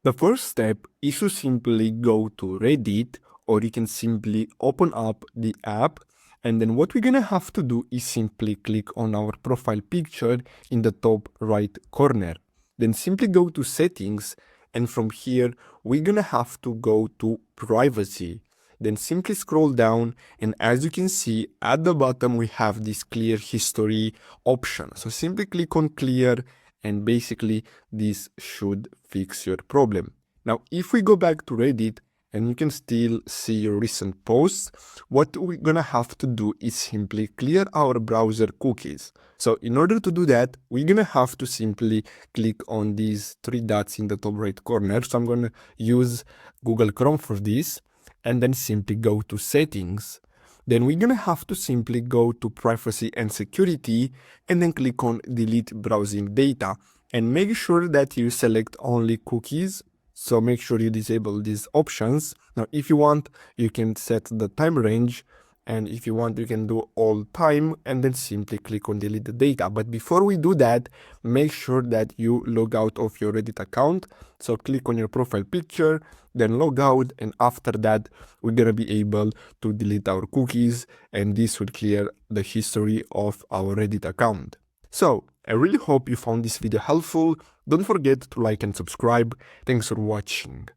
The first step is to simply go to Reddit, or you can simply open up the app, and then what we're gonna have to do is simply click on our profile picture in the top right corner. Then simply go to settings, and from here we're gonna have to go to privacy. Then simply scroll down, and as you can see at the bottom we have this clear history option. So simply click on clear, and basically this should fix your problem. Now if we go back to Reddit and you can still see your recent posts, what we're gonna have to do is simply clear our browser cookies. So in order to do that, we're gonna have to simply click on these three dots in the top right corner. So I'm gonna use Google Chrome for this, and then simply go to settings. Then we're gonna have to simply go to privacy and security, and then click on delete browsing data, and make sure that you select only cookies. So make sure you disable these options. Now if you want, you can set the time range, and if you want you can do all time, and then simply click on delete the data. But before we do that, make sure that you log out of your Reddit account. So click on your profile picture, then log out, and after that we're gonna be able to delete our cookies, and this will clear the history of our Reddit account. So I really hope you found this video helpful. Don't forget to like and subscribe. Thanks for watching.